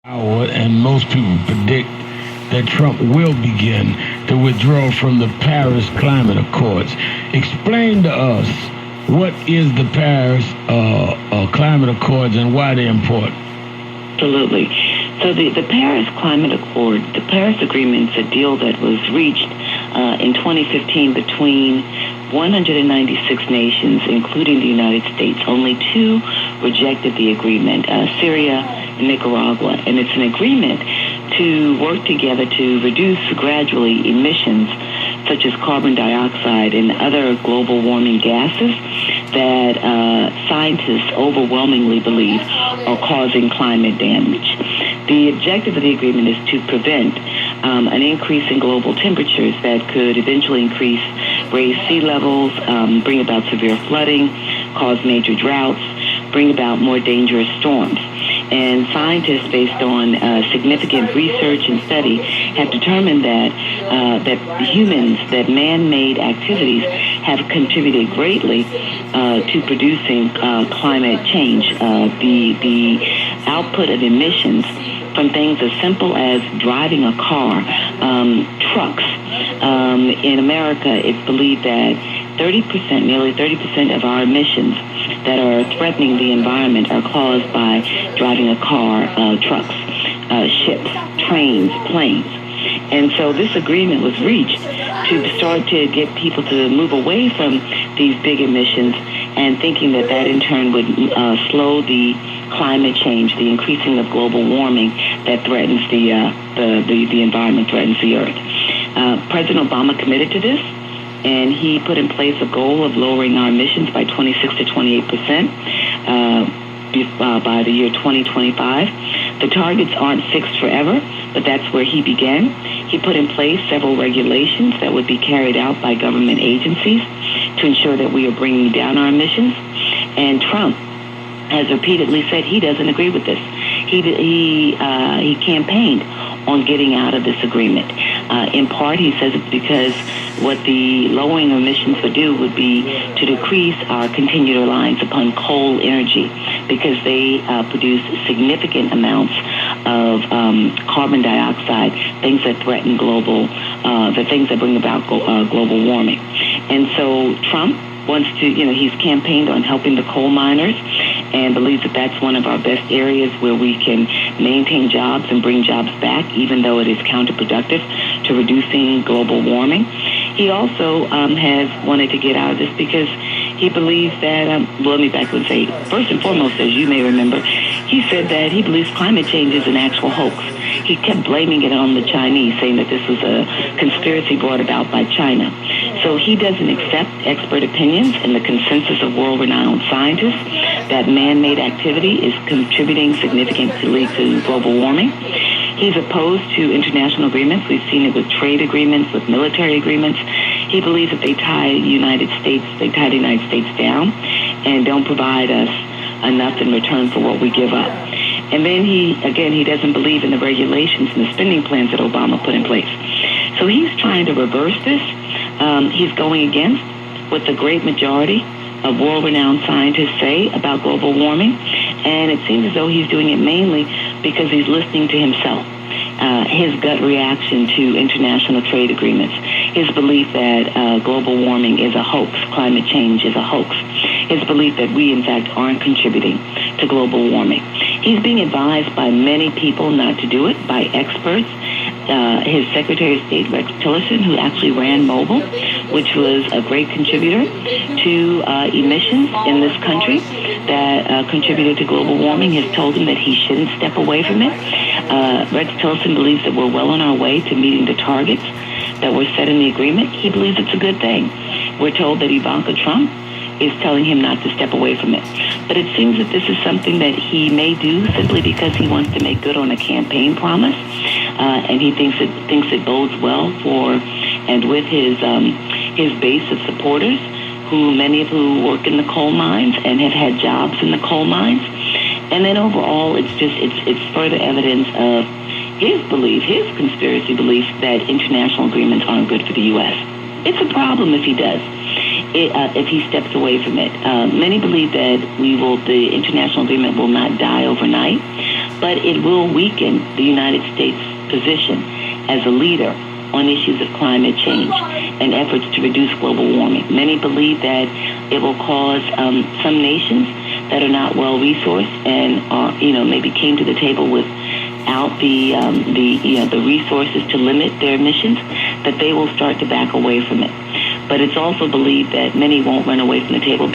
power, and most people predict that Trump will begin to withdraw from the Paris Climate Accords. Explain to us what is the Paris Climate Accords and why they're important. Absolutely. So the Paris Climate Accord, the Paris Agreement, is a deal that was reached in 2015 between 196 nations, including the United States. Only two rejected the agreement, Syria and Nicaragua. And it's an agreement to work together to reduce gradually emissions such as carbon dioxide and other global warming gases that scientists overwhelmingly believe are causing climate damage. The objective of the agreement is to prevent an increase in global temperatures that could eventually raise sea levels, bring about severe flooding, cause major droughts, bring about more dangerous storms. And scientists, based on significant research and study, have determined that man-made activities have contributed greatly to producing climate change. The output of emissions from things as simple as driving a car, trucks. In America, it's believed that nearly 30% of our emissions that are threatening the environment are caused by driving a car, trucks, ships, trains, planes. And so this agreement was reached to start to get people to move away from these big emissions and thinking that in turn would slow the climate change, the increasing of global warming that threatens the environment, threatens the earth. President Obama committed to this, and he put in place a goal of lowering our emissions by 26 to 28% by the year 2025. The targets aren't fixed forever, but that's where he began. He put in place several regulations that would be carried out by government agencies to ensure that we are bringing down our emissions. And Trump has repeatedly said he doesn't agree with this. He campaigned on getting out of this agreement. In part, he says it's because what the lowering of emissions would do would be to decrease our continued reliance upon coal energy because they produce significant amounts of carbon dioxide, things that threaten the things that bring about global warming. And so Trump wants to, he's campaigned on helping the coal miners and believes that that's one of our best areas where we can maintain jobs and bring jobs back, even though it is counterproductive to reducing global warming. He also has wanted to get out of this because he believes that, let me back and say, first and foremost, as you may remember, he said that he believes climate change is an actual hoax. He kept blaming it on the Chinese, saying that this was a conspiracy brought about by China. So he doesn't accept expert opinions and the consensus of world-renowned scientists that man-made activity is contributing significantly to global warming. He's opposed to international agreements. We've seen it with trade agreements, with military agreements. He believes that they tie the United States down and don't provide us enough in return for what we give up. And then he doesn't believe in the regulations and the spending plans that Obama put in place. So he's trying to reverse this. He's going against what the great majority of world-renowned scientists say about global warming. And it seems as though he's doing it mainly because he's listening to himself. His gut reaction to international trade agreements, his belief that global warming is a hoax, climate change is a hoax, his belief that we, in fact, aren't contributing to global warming. He's being advised by many people not to do it, by experts. His Secretary of State, Rex Tillerson, who actually ran Mobil, which was a great contributor to emissions in this country that contributed to global warming, has told him that he shouldn't step away from it. Rex Tillerson believes that we're well on our way to meeting the targets that were set in the agreement. He believes it's a good thing. We're told that Ivanka Trump is telling him not to step away from it. But it seems that this is something that he may do simply because he wants to make good on a campaign promise. And he thinks it bodes well for and with his base of supporters, many of who work in the coal mines and have had jobs in the coal mines. And then overall, it's further evidence of his conspiracy belief that international agreements aren't good for the U.S. It's a problem if he does. If he steps away from it. Many believe that the international agreement will not die overnight, but it will weaken the United States' position as a leader on issues of climate change and efforts to reduce global warming. Many believe that it will cause some nations that are not well resourced and are, maybe came to the table without the resources to limit their emissions, that they will start to back away from it. But it's also believed that many won't run away from the table